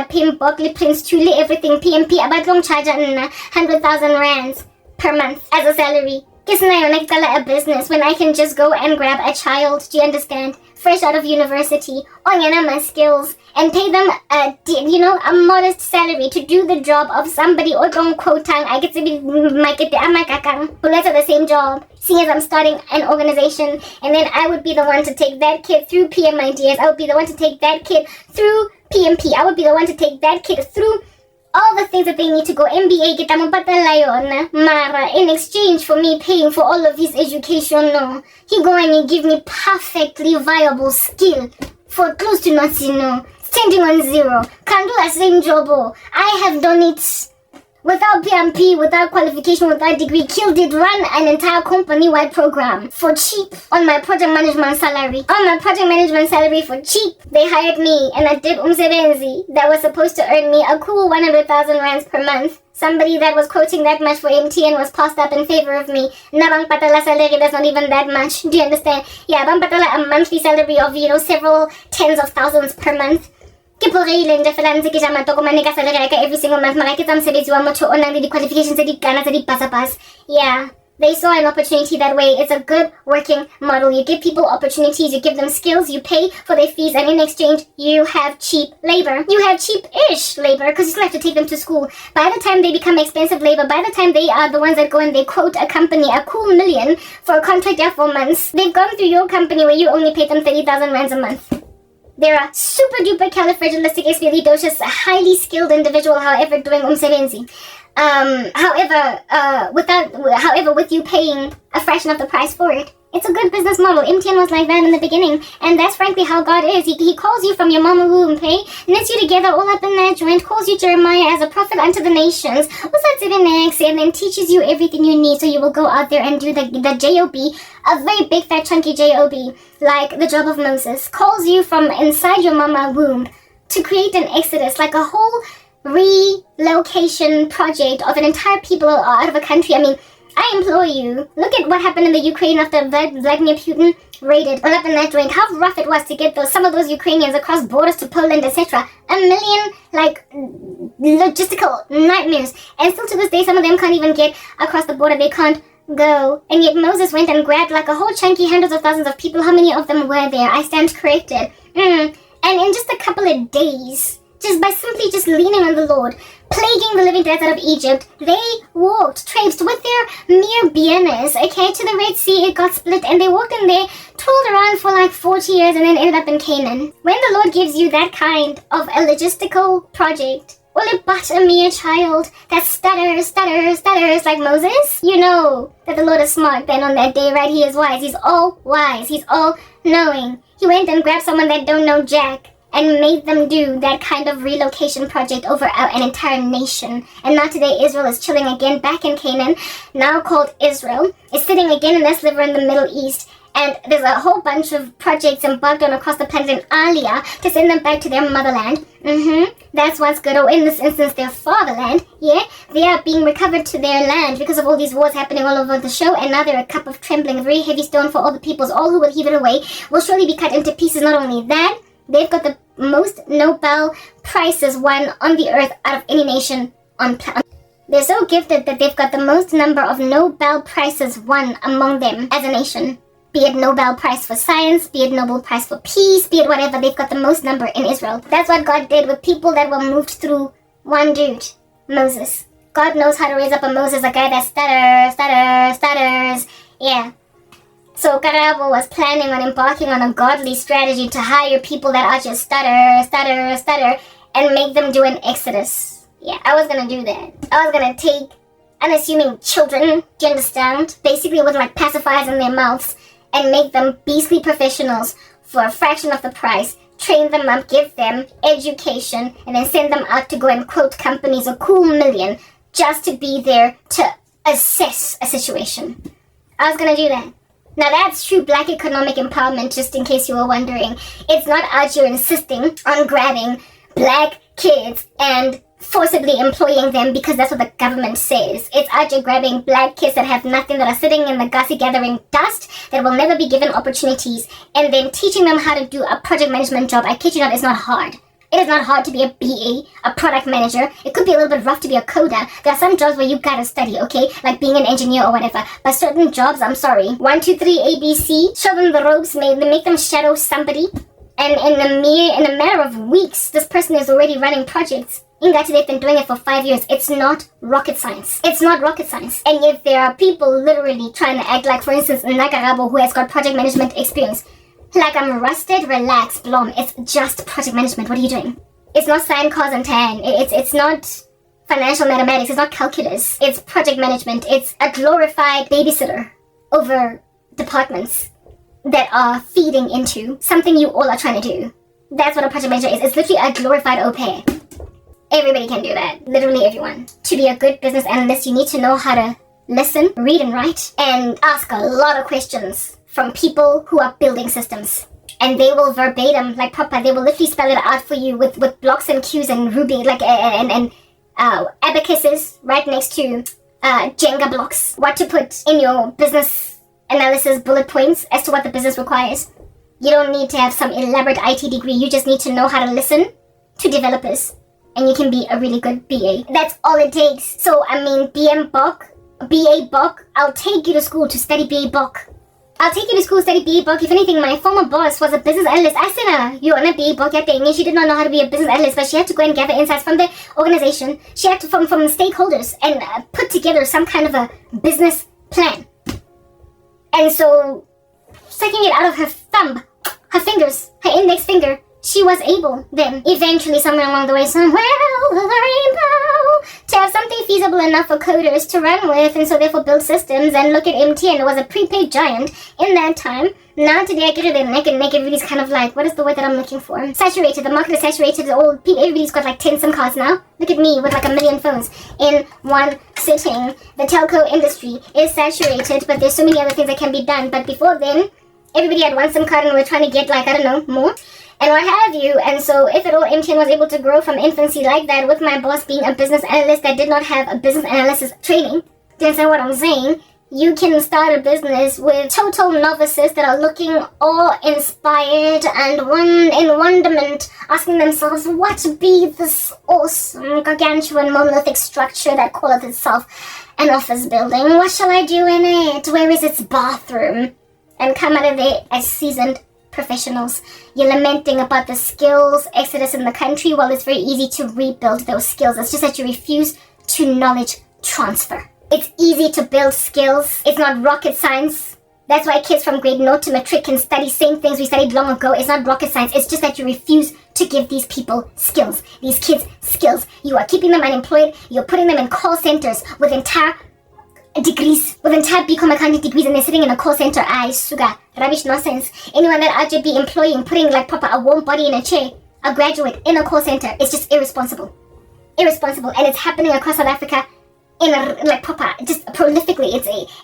PM Berkeley, Prince Tuli, everything PMP about long charge 100,000 rands per month as a salary. A business when I can just go and grab a child, do you understand? Fresh out of university, my skills, and pay them a modest salary to do the job of somebody or quotang. I get to be who lets the same job. Seeing as I'm starting an organization, and then I would be the one to take that kid through PM ideas. I would be the one to take that kid through PMP. I would be the one to take that kid through all the things that they need to go MBA, kita mo patala yon, Mara, in exchange for me paying for all of his education, no. He go and he give me perfectly viable skill for close to nothing, no. Standing on zero. Can do the same job, oh. I have done it. Without PMP, without qualification, without degree, killed it, run an entire company-wide program for cheap on my project management salary. On my project management salary for cheap, they hired me and I did umsebenzi that was supposed to earn me a cool 100,000 rands per month. Somebody that was quoting that much for MTN was passed up in favor of me. Nabang patala salary, that's not even that much. Do you understand? Yeah, bang patala a monthly salary of, several tens of thousands per month. Ke poreile nje fela ntse ke ja matokomane ka salary ka every single month mara ke tsa mosebetsi wa motho o nang le di-qualifications tse di kana tse di pasa. Yeah, They saw an opportunity that way. It's a good working model. You give people opportunities, you give them skills, you pay for their fees, and in exchange, you have cheap labor. You have cheap-ish labor because you still have to take them to school. By the time they become expensive labor, by the time they are the ones that go and they quote a company a cool million for a contract of 4 months, they've gone through your company where you only pay them 30,000 rands a month. They're a super duper califragilisticexpialidocious, highly skilled individual, however, doing umsebenzi. However, with you paying a fraction of the price for it, it's a good business model. MTN was like that in the beginning, and that's frankly how God is. He calls you from your mama womb, okay? Knits you together all up in that joint, calls you Jeremiah as a prophet unto the nations, and then teaches you everything you need so you will go out there and do the J-O-B, a very big fat chunky J-O-B, like the job of Moses. Calls you from inside your mama womb to create an exodus, like a whole relocation project of an entire people out of a country. I mean, I implore you, look at what happened in the Ukraine after Vladimir Putin raided all up in that joint. How rough it was to get some of those Ukrainians across borders to Poland, etc. A million, logistical nightmares. And still to this day, some of them can't even get across the border. They can't go. And yet Moses went and grabbed like a whole chunky hundreds of thousands of people. How many of them were there? I stand corrected. And in just a couple of days, just by simply just leaning on the Lord, plaguing the living death out of Egypt, they traipsed with their mere bienes, okay, to the Red Sea. It got split, and they walked in there, twirled around for like 40 years, and then ended up in Canaan. When the Lord gives you that kind of a logistical project, only but a mere child that stutters like Moses, you know that the Lord is smart. Then on that day, right, he is wise. He's all wise. He's all knowing. He went and grabbed someone that don't know jack and made them do that kind of relocation project over an entire nation. And now today Israel is chilling again back in Canaan, now called Israel. It's sitting again in that sliver in the Middle East. And there's a whole bunch of projects embarked on across the planet in Aliyah to send them back to their motherland. That's what's good. Or in this instance, their fatherland. Yeah, they are being recovered to their land because of all these wars happening all over the show. And now they're a cup of trembling, a very heavy stone for all the peoples. All who will heave it away will surely be cut into pieces. Not only that, they've got the most Nobel Prizes won on the earth out of any nation on planet. They're so gifted that they've got the most number of Nobel Prizes won among them as a nation. Be it Nobel Prize for Science, be it Nobel Prize for Peace, be it whatever, they've got the most number in Israel. That's what God did with people that were moved through one dude, Moses. God knows how to raise up a Moses, a guy that stutters. Yeah. So Karabo was planning on embarking on a godly strategy to hire people that are just stutter, and make them do an exodus. Yeah, I was gonna do that. I was gonna take unassuming children, do you understand? Basically with like pacifiers in their mouths, and make them beastly professionals for a fraction of the price, train them up, give them education, and then send them out to go and quote companies a cool million just to be there to assess a situation. I was gonna do that. Now that's true black economic empowerment, just in case you were wondering. It's not out here insisting on grabbing black kids and forcibly employing them because that's what the government says. It's out here grabbing black kids that have nothing, that are sitting in the gassy gathering dust, that will never be given opportunities, and then teaching them how to do a project management job. I kid you not, it's not hard. It is not hard to be a BA, a product manager. It could be a little bit rough to be a coder. There are some jobs where you gotta study, okay? Like being an engineer or whatever. But certain jobs, I'm sorry. 1, 2, 3, ABC. Show them the ropes, make them shadow somebody. And in a matter of weeks, this person is already running projects. Ingati, they've been doing it for 5 years. It's not rocket science. It's not rocket science. And yet there are people literally trying to act like, for instance, Karabo, who has got project management experience. Like, I'm rusted, relax, Blom. It's just project management. What are you doing? It's not sine, cos, and tan. It's not financial mathematics. It's not calculus. It's project management. It's a glorified babysitter over departments that are feeding into something you all are trying to do. That's what a project manager is. It's literally a glorified au pair. Everybody can do that. Literally everyone. To be a good business analyst, you need to know how to listen, read and write, and ask a lot of questions from people who are building systems. And they will verbatim, like proper, they will literally spell it out for you with blocks and cues and Ruby, like, and abacuses right next to Jenga blocks. What to put in your business analysis bullet points as to what the business requires. You don't need to have some elaborate IT degree. You just need to know how to listen to developers. And you can be a really good BA. That's all it takes. So, I mean, BM Bok, BA Bok, I'll take you to school to study BA Bok. I'll take you to school to study BA Bok. If anything, my former boss was a business analyst. I said, you're on a BA Bok thing. And she did not know how to be a business analyst, but she had to go and gather insights from the organization. She had to, from stakeholders, and put together some kind of a business plan. And so, sucking it out of her thumb, her fingers, her index finger, she was able then, eventually somewhere along the way, somewhere over the rainbow, to have something feasible enough for coders to run with, and so therefore build systems. And look at MTN, it was a prepaid giant in that time. Now today I get it in neck and neck, everybody's kind of like, what is the word that I'm looking for? Saturated, the market is saturated, everybody's got like 10 SIM cards now. Look at me with like 1 million phones in one sitting. The telco industry is saturated, but there's so many other things that can be done. But before then, everybody had 1 SIM card and we're trying to get like, I don't know, more. And what have you. And so if at all MTN was able to grow from infancy like that, with my boss being a business analyst that did not have a business analysis training, do you understand what I'm saying? You can start a business with total novices that are looking awe-inspired and in wonderment, asking themselves, what be this awesome, gargantuan, monolithic structure that calleth itself an office building? What shall I do in it? Where is its bathroom? And come out of there as seasoned professionals. You're lamenting about the skills exodus in the country. Well, it's very easy to rebuild those skills. It's just that you refuse to knowledge transfer. It's easy to build skills. It's not rocket science. That's why kids from grade 0 to matric can study same things we studied long ago. It's not rocket science. It's just that you refuse to give these people skills. These kids skills. You are keeping them unemployed. You're putting them in call centers with entire degrees, with entire BCom accounting degrees, and they're sitting in a call center. Suga, rubbish nonsense. Anyone that I should be employing, putting like proper a warm body in a chair, a graduate in a call center, it's just irresponsible. Irresponsible. And it's happening across South Africa in a like proper, just prolifically.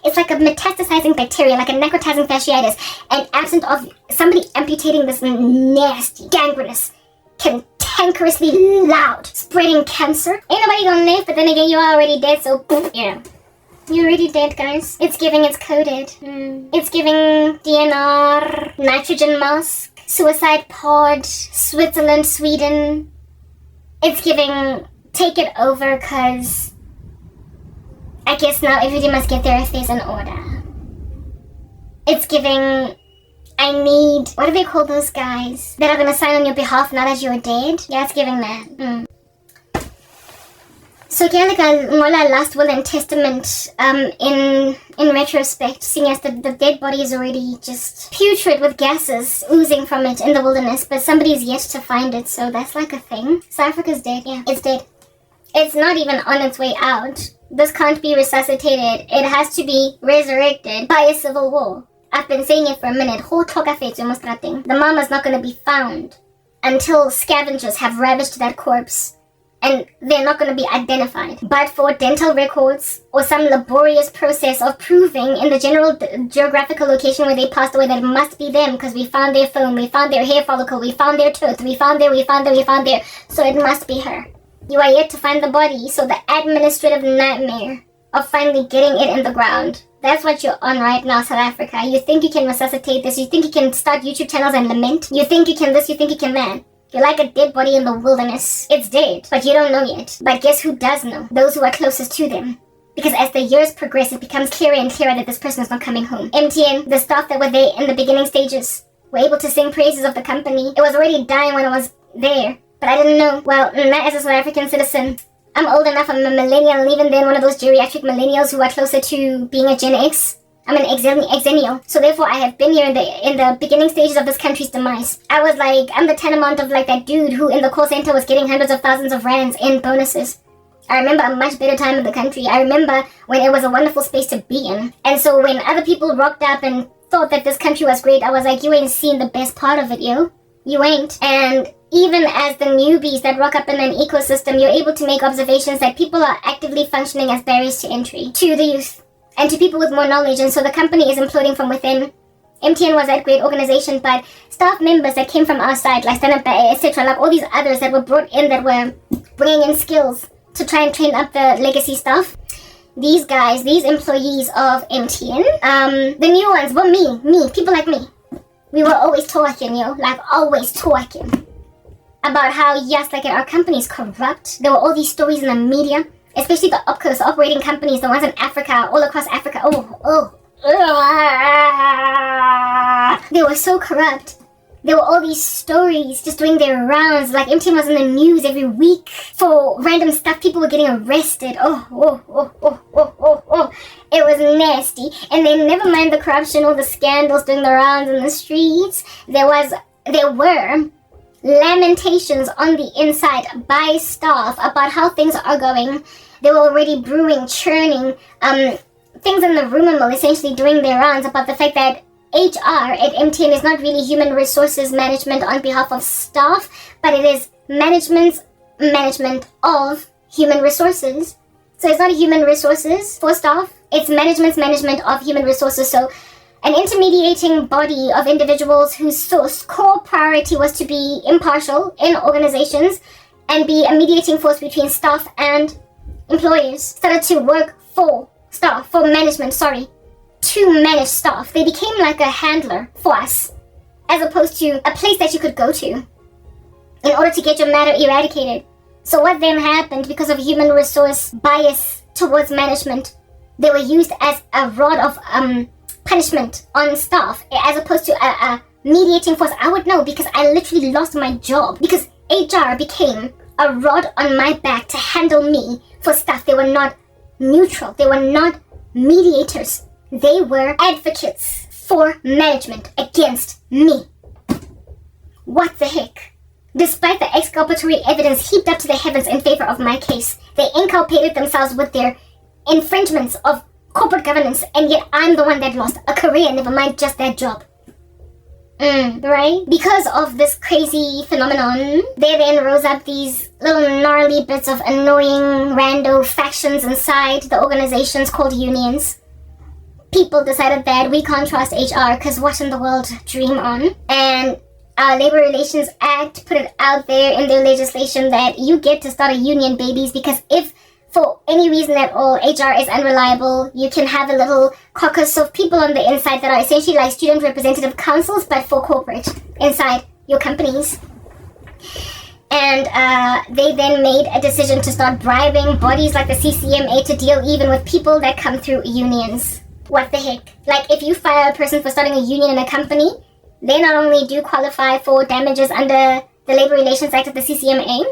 It's like a metastasizing bacteria, like a necrotizing fasciitis, and absent of somebody amputating this nasty, gangrenous, cantankerously loud, spreading cancer. Ain't nobody gonna live, but then again, you are already dead, so yeah. You're already dead, guys. It's giving, it's coded. It's giving DNR, nitrogen mask, suicide pod, Switzerland, Sweden. It's giving, take it over, cause I guess now everybody must get their affairs in order. It's giving, I need, what do they call those guys that are gonna sign on your behalf now that you're dead? Yeah, it's giving that. So again, like a last will and testament in retrospect, seeing as the dead body is already just putrid with gases oozing from it in the wilderness, but somebody's yet to find it, so that's like a thing. South Africa's dead, yeah, it's dead. It's not even on its way out. This can't be resuscitated. It has to be resurrected by a civil war. I've been saying it for a minute. The mama's not going to be found until scavengers have ravaged that corpse. And they're not going to be identified. But for dental records or some laborious process of proving in the general geographical location where they passed away that it must be them, because we found their phone, we found their hair follicle, we found their tooth, we found there, so it must be her. You are yet to find the body, so the administrative nightmare of finally getting it in the ground. That's what you're on right now, South Africa. You think you can resuscitate this, you think you can start YouTube channels and lament, you think you can this, you think you can that. You're like a dead body in the wilderness. It's dead, but you don't know yet. But guess who does know? Those who are closest to them. Because as the years progress, it becomes clearer and clearer that this person is not coming home. MTN, the staff that were there in the beginning stages, were able to sing praises of the company. It was already dying when it was there, but I didn't know. Well, not as a South African citizen. I'm old enough, I'm a millennial, and even then one of those geriatric millennials who are closer to being a Gen X. I'm an exennial, so therefore I have been here in the beginning stages of this country's demise. I was like, I'm the tantamount of like that dude who in the call center was getting hundreds of thousands of rands in bonuses. I remember a much better time in the country. I remember when it was a wonderful space to be in. And so when other people rocked up and thought that this country was great, I was like, you ain't seen the best part of it, yo. You ain't. And even as the newbies that rock up in an ecosystem, you're able to make observations that people are actively functioning as barriers to entry to the youth. And to people with more knowledge, and so the company is imploding from within. MTN was that great organization, but staff members that came from outside, like Stand Up, etc., like all these others that were brought in that were bringing in skills to try and train up the legacy staff. These guys, these employees of MTN, the new ones were me, people like me. We were always talking, about how, yes, like our company's corrupt. There were all these stories in the media especially the OPCOs, the operating companies, the ones in Africa, all across Africa. They were so corrupt. There were all these stories just doing their rounds, like MTN was in the news every week for random stuff. People were getting arrested. It was nasty. And then never mind the corruption, all the scandals doing the rounds in the streets. There were lamentations on the inside by staff about how things are going. They were already brewing, churning, things in the rumor mill, essentially doing their rounds about the fact that HR at MTN is not really human resources management on behalf of staff, but it is management of human resources. So it's not human resources for staff, it's management's management of human resources. So an intermediating body of individuals whose core priority was to be impartial in organizations and be a mediating force between staff and employers started to work for staff, for management, to manage staff. They became like a handler for us, as opposed to a place that you could go to in order to get your matter eradicated. So what then happened, because of human resource bias towards management, they were used as a rod of punishment on staff, as opposed to a mediating force. I would know, because I literally lost my job because HR became a rod on my back to handle me for stuff. They were not neutral. They were not mediators. They were advocates for management against me. What the heck? Despite the exculpatory evidence heaped up to the heavens in favor of my case, they inculpated themselves with their infringements of corporate governance, and yet I'm the one that lost a career, never mind just that job. Right? Because of this crazy phenomenon, there then rose up these little gnarly bits of annoying rando factions inside the organizations called unions. People decided that we can't trust HR because what in the world, dream on? And our Labor Relations Act put it out there in their legislation that you get to start a union, babies, because if for any reason at all HR is unreliable, you can have a little caucus of people on the inside that are essentially like student representative councils, but for corporate inside your companies. And they then made a decision to start bribing bodies like the CCMA to deal even with people that come through unions. What the heck? Like, if you fire a person for starting a union in a company, they not only do qualify for damages under the Labor Relations Act of the CCMA,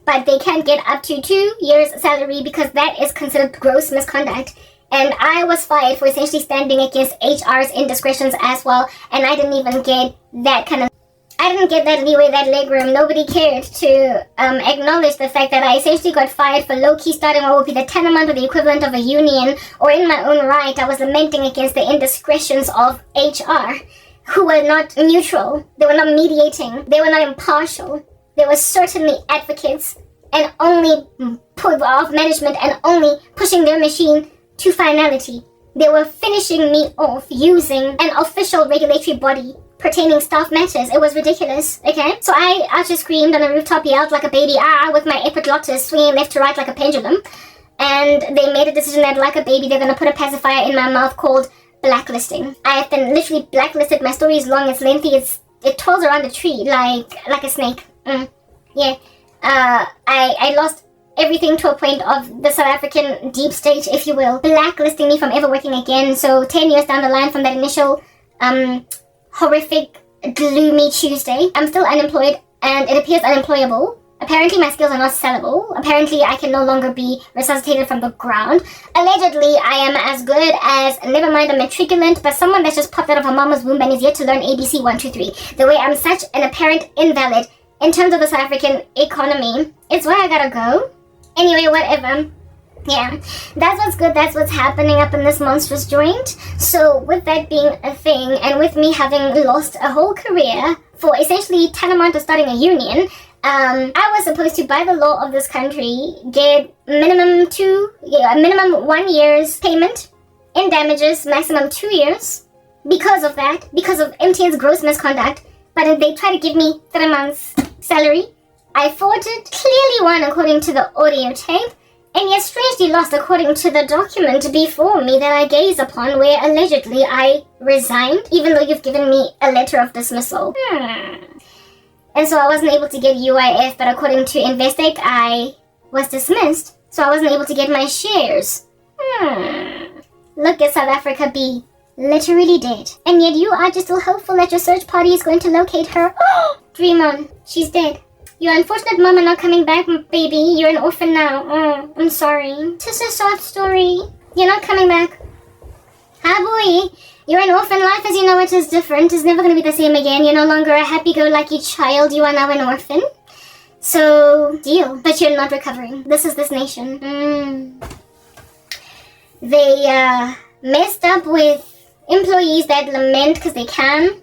but they can get up to 2 years' salary because that is considered gross misconduct. And I was fired for essentially standing against HR's indiscretions as well, and I didn't even get that leeway, that legroom. Nobody cared to acknowledge the fact that I essentially got fired for low-key starting what would be the tantamount or the equivalent of a union, or in my own right, I was lamenting against the indiscretions of HR, who were not neutral, they were not mediating, they were not impartial. They were certainly advocates and only put off management and only pushing their machine to finality. They were finishing me off using an official regulatory body pertaining staff matters. It was ridiculous, okay? So I just screamed on a rooftop, yelled like a baby, with my epiglottis swinging left to right like a pendulum. And they made a decision that, like a baby, they're going to put a pacifier in my mouth called blacklisting. I have been literally blacklisted. My story is long, it's lengthy, it twirls around a tree like a snake. I lost everything to a point of the South African deep state, if you will, blacklisting me from ever working again. So 10 years down the line from that initial horrific, gloomy Tuesday, I'm still unemployed and it appears unemployable. Apparently my skills are not sellable. Apparently I can no longer be resuscitated from the ground. Allegedly I am as good as, never mind a matriculant, but someone that's just popped out of her mama's womb and is yet to learn ABC 1, 2, 3. The way I'm such an apparent invalid in terms of the South African economy, it's where I gotta go. Anyway, whatever. Yeah, that's what's good, that's what's happening up in this monstrous joint. So with that being a thing, and with me having lost a whole career for essentially tantamount to starting a union, I was supposed to, by the law of this country, get minimum 1 year's payment in damages, maximum 2 years. Because of that, because of MTN's gross misconduct, but they try to give me 3 months salary. I fought it, clearly won according to the audio tape, and yet strangely lost according to the document before me that I gaze upon, where allegedly I resigned, even though you've given me a letter of dismissal. And so I wasn't able to get UIF, but according to Investec, I was dismissed. So I wasn't able to get my shares. Look at South Africa be literally dead. And yet you are just still hopeful that your search party is going to locate her. Dream on. She's dead. Your unfortunate mama not coming back, baby. You're an orphan now. I'm sorry. It's just a soft story. You're not coming back. Hi, boy. You're an orphan. Life as you know it is different. It's never going to be the same again. You're no longer a happy-go-lucky child. You are now an orphan. So, deal. But you're not recovering. This is this nation. They messed up with employees that lament because they can.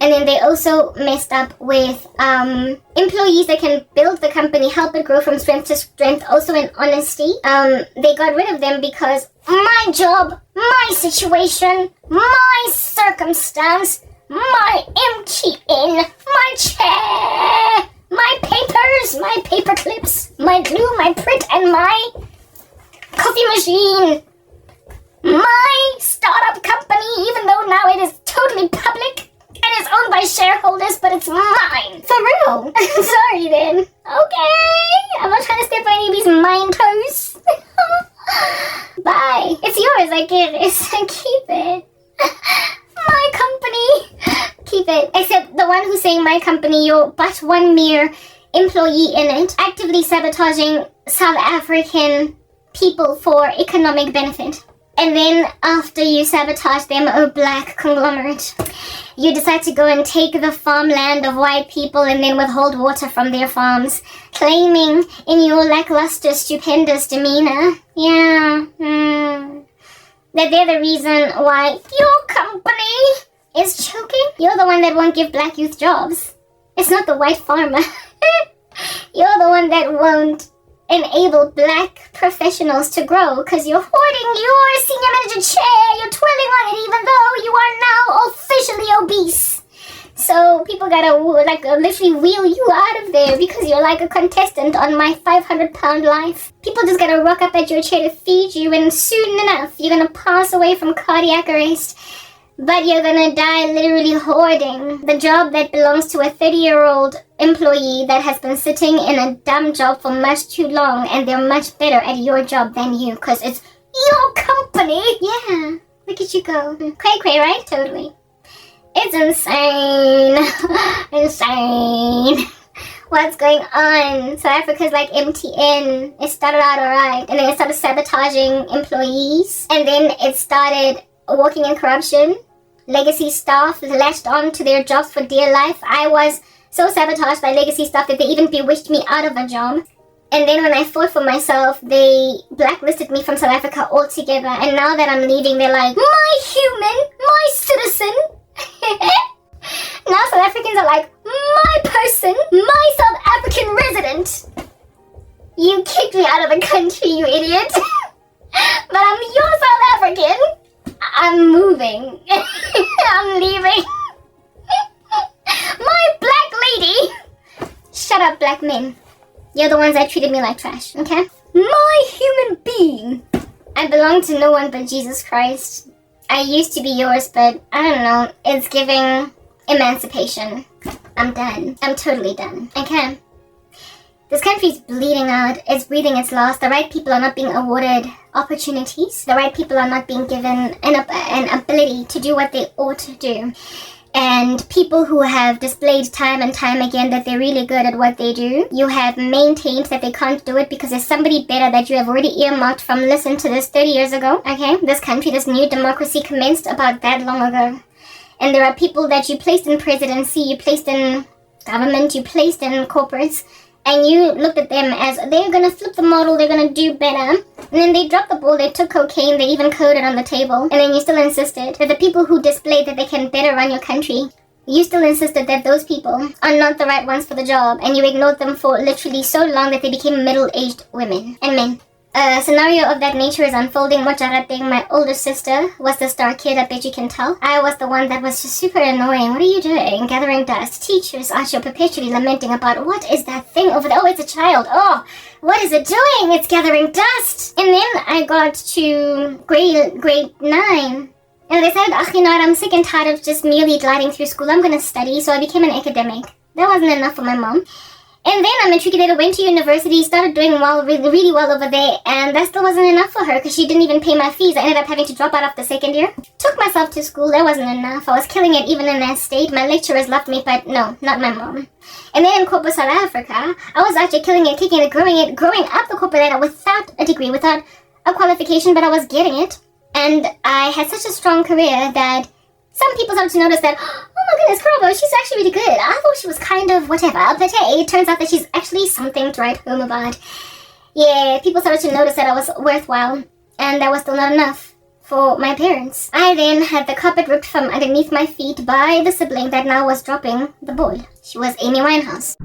And then they also messed up with employees that can build the company, help it grow from strength to strength, also in honesty. They got rid of them because my job, my situation, my circumstance, my MTN, my chair, my papers, my paper clips, my glue, my print, and my coffee machine. My startup company, even though now it is totally public, and it's owned by shareholders, but it's mine. For real. Sorry then. Okay. I'm not trying to step on anybody's mine toes. Bye. It's yours, I get it. Keep it. My company. Keep it. Except the one who's saying my company, you're but one mere employee in it, actively sabotaging South African people for economic benefit. And then after you sabotage them, oh black conglomerate, you decide to go and take the farmland of white people and then withhold water from their farms, claiming in your lackluster, stupendous demeanor, that they're the reason why your company is choking. You're the one that won't give black youth jobs. It's not the white farmer. You're the one that won't enable black professionals to grow because you're hoarding your senior manager chair. You're twirling on it even though you are now officially obese. So people gotta literally wheel you out of there because you're like a contestant on my 500-pound life. People just gotta rock up at your chair to feed you, and soon enough you're gonna pass away from cardiac arrest. But you're gonna die literally hoarding the job that belongs to a 30-year-old employee that has been sitting in a dumb job for much too long, and they're much better at your job than you because it's your company. Yeah, look at you go. Cray, right? Totally. It's insane. Insane. What's going on? South Africa's like MTN. It started out alright, and then it started sabotaging employees, and then it started walking in corruption. Legacy staff latched on to their jobs for dear life. I was so sabotaged by legacy staff that they even bewitched me out of a job. And then when I fought for myself, they blacklisted me from South Africa altogether. And now that I'm leaving, they're like, my human, my citizen. Now South Africans are like, my person, my South African resident. You kicked me out of the country, you idiot. But I'm your South African. I'm moving. I'm leaving. My black lady. Shut up, black men. You're the ones that treated me like trash, okay? My human being. I belong to no one but Jesus Christ. I used to be yours, but I don't know. It's giving emancipation. I'm done. I'm totally done. Okay? This country's bleeding out. It's breathing its last. The right people are not being awarded opportunities. The right people are not being given an ability to do what they ought to do. And people who have displayed time and time again that they're really good at what they do, you have maintained that they can't do it because there's somebody better that you have already earmarked from listen to this 30 years ago. Okay? This country, this new democracy commenced about that long ago. And there are people that you placed in presidency, you placed in government, you placed in corporates, and you looked at them as they're going to flip the model, they're going to do better. And then they dropped the ball, they took cocaine, they even coded on the table. And then you still insisted that the people who displayed that they can better run your country, you still insisted that those people are not the right ones for the job. And you ignored them for literally so long that they became middle-aged women and men. A scenario of that nature is unfolding. Mojarateng, my older sister, was the star kid, I bet you can tell. I was the one that was just super annoying. What are you doing? Gathering dust. Teachers are perpetually lamenting about, what is that thing over there? Oh, it's a child. Oh, what is it doing? It's gathering dust. And then I got to grade 9. And they said, you know what, I'm sick and tired of just merely gliding through school. I'm going to study. So I became an academic. That wasn't enough for my mom. And then a matriculator, went to university, started doing well, really well over there, and that still wasn't enough for her because she didn't even pay my fees. I ended up having to drop out after second year. Took myself to school, that wasn't enough. I was killing it even in that state. My lecturers loved me, but no, not my mom. And then in corporate South Africa, I was actually killing it, kicking it, growing up the corporate ladder without a degree, without a qualification, but I was getting it. And I had such a strong career that some people started to notice that, oh my goodness, Karabo, she's actually really good. I thought she was kind of whatever, but hey, it turns out that she's actually something to write home about. Yeah, people started to notice that I was worthwhile, and that was still not enough for my parents. I then had the carpet ripped from underneath my feet by the sibling that now was dropping the ball. She was Amy Winehouse.